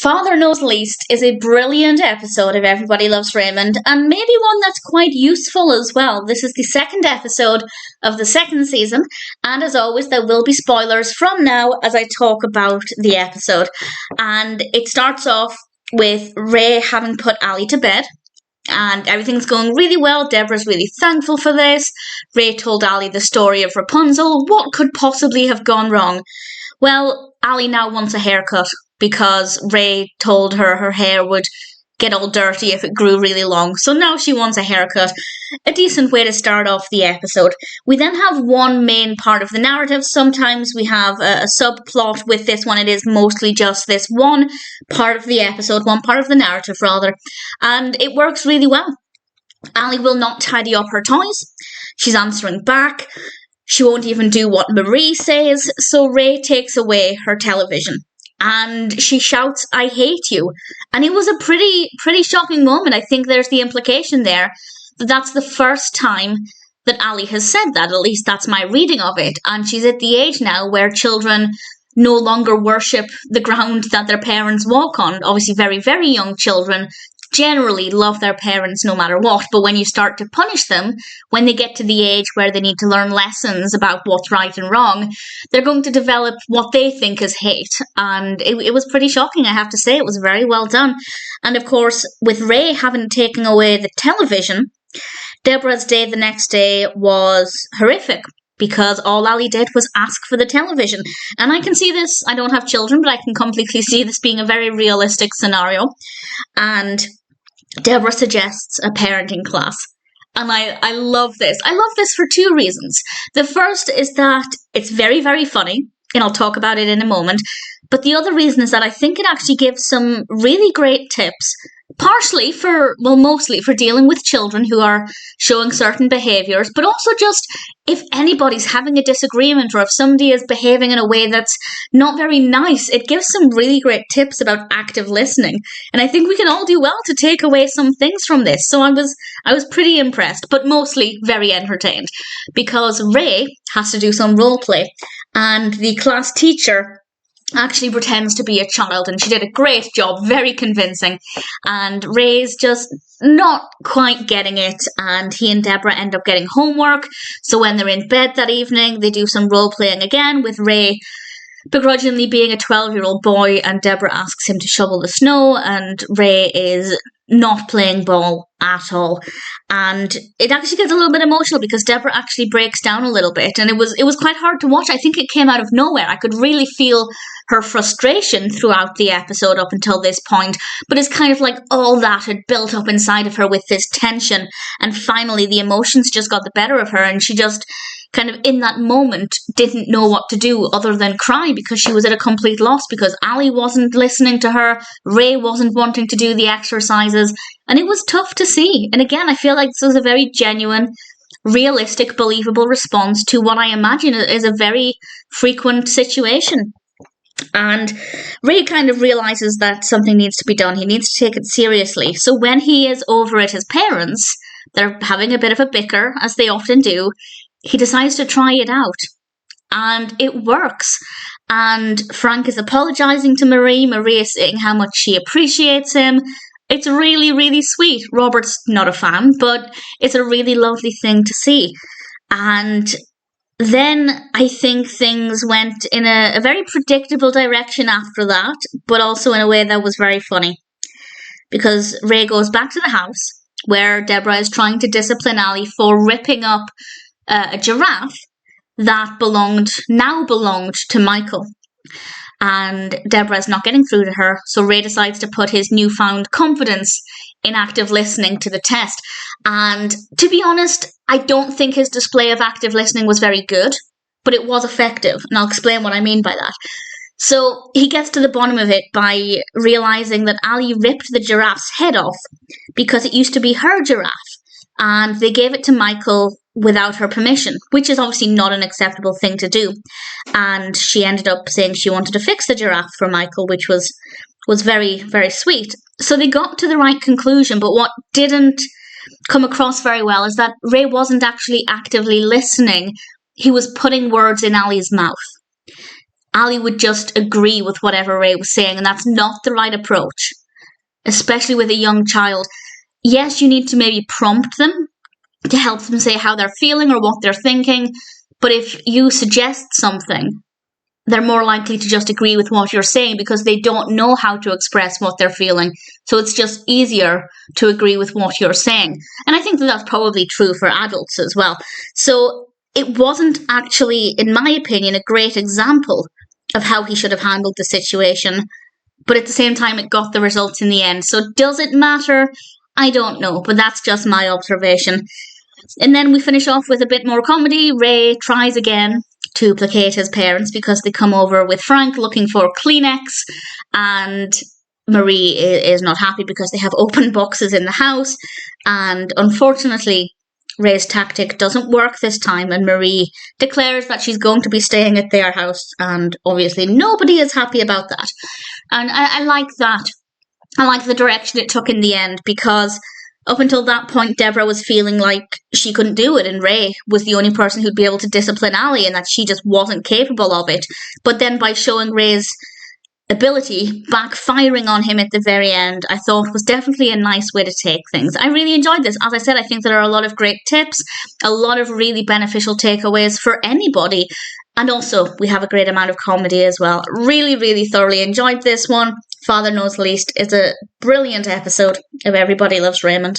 Father Knows Least is a brilliant episode of Everybody Loves Raymond, and maybe one that's quite useful as well. This is the second episode of the second season, and as always, there will be spoilers from now as I talk about the episode. And it starts off with Ray having put Ali to bed, and everything's going really well. Debra's really thankful for this. Ray told Ali the story of Rapunzel. What could possibly have gone wrong? Well, Ali now wants a haircut, because Ray told her her hair would get all dirty if it grew really long. So now she wants a haircut. A decent way to start off the episode. We then have one main part of the narrative. Sometimes we have a subplot. With this one, it is mostly just this one part of the episode, one part of the narrative rather. And it works really well. Ali will not tidy up her toys. She's answering back. She won't even do what Marie says. So Ray takes away her television. And she shouts, "I hate you." And it was a pretty shocking moment. I think there's the implication there that that's the first time that Ali has said that. At least that's my reading of it. And she's at the age now where children no longer worship the ground that their parents walk on. Obviously, very, very young children generally love their parents no matter what, but when you start to punish them, when they get to the age where they need to learn lessons about what's right and wrong, they're going to develop what they think is hate. And it was pretty shocking, I have to say. It was very well done. And of course, with Ray having taken away the television, Debra's day the next day was horrific, because all Ali did was ask for the television. And I can see this, I don't have children, but I can completely see this being a very realistic scenario. And Debra suggests a parenting class. And I love this. I love this for two reasons. The first is that it's very, very funny, and I'll talk about it in a moment. But the other reason is that I think it actually gives some really great tips, mostly for dealing with children who are showing certain behaviours, but also just if anybody's having a disagreement or if somebody is behaving in a way that's not very nice, it gives some really great tips about active listening. And I think we can all do well to take away some things from this. So I was pretty impressed, but mostly very entertained, because Ray has to do some role play, and the class teacher actually pretends to be a child, and she did a great job, very convincing. And Ray's just not quite getting it, and he and Debra end up getting homework. So when they're in bed that evening, they do some role playing again, with Ray begrudgingly being a 12-year-old boy, and Debra asks him to shovel the snow, and Ray is not playing ball at all. And it actually gets a little bit emotional, because Debra actually breaks down a little bit, and it was quite hard to watch. I think it came out of nowhere. I could really feel her frustration throughout the episode up until this point, but it's kind of like all that had built up inside of her with this tension, and finally the emotions just got the better of her, and she just kind of in that moment didn't know what to do other than cry, because she was at a complete loss, because Ali wasn't listening to her, Ray wasn't wanting to do the exercises, and it was tough to see. And again, I feel like this was a very genuine, realistic, believable response to what I imagine is a very frequent situation. And Ray kind of realises that something needs to be done. He needs to take it seriously. So when he is over at his parents', they're having a bit of a bicker, as they often do, he decides to try it out. And it works. And Frank is apologising to Marie. Marie is saying how much she appreciates him. It's really, really sweet. Robert's not a fan, but it's a really lovely thing to see. And then I think things went in a very predictable direction after that, but also in a way that was very funny. Because Ray goes back to the house, where Debra is trying to discipline Ali for ripping up a giraffe that now belonged to Michael. And Debra is not getting through to her, so Ray decides to put his newfound confidence in active listening to the test. And to be honest, I don't think his display of active listening was very good, but it was effective, and I'll explain what I mean by that. So he gets to the bottom of it by realising that Ali ripped the giraffe's head off because it used to be her giraffe, and they gave it to Michael without her permission, which is obviously not an acceptable thing to do. And she ended up saying she wanted to fix the giraffe for Michael, which was very, very sweet. So they got to the right conclusion, but what didn't come across very well is that Ray wasn't actually actively listening. He was putting words in Ali's mouth. Ali would just agree with whatever Ray was saying, and that's not the right approach, especially with a young child. Yes, you need to maybe prompt them to help them say how they're feeling or what they're thinking, but if you suggest something, they're more likely to just agree with what you're saying because they don't know how to express what they're feeling. So it's just easier to agree with what you're saying. And I think that that's probably true for adults as well. So it wasn't actually, in my opinion, a great example of how he should have handled the situation. But at the same time, it got the results in the end. So does it matter? I don't know, but that's just my observation. And then we finish off with a bit more comedy. Ray tries again to placate his parents because they come over with Frank looking for Kleenex, and Marie is not happy because they have open boxes in the house. And unfortunately, Ray's tactic doesn't work this time, and Marie declares that she's going to be staying at their house, and obviously nobody is happy about that. And I like that. I like the direction it took in the end, because up until that point, Debra was feeling like she couldn't do it, and Ray was the only person who'd be able to discipline Ali, and that she just wasn't capable of it. But then by showing Ray's ability backfiring on him at the very end, I thought was definitely a nice way to take things. I really enjoyed this. As I said, I think there are a lot of great tips, a lot of really beneficial takeaways for anybody. And also, we have a great amount of comedy as well. Really, really thoroughly enjoyed this one. Father Knows Least is a brilliant episode of Everybody Loves Raymond.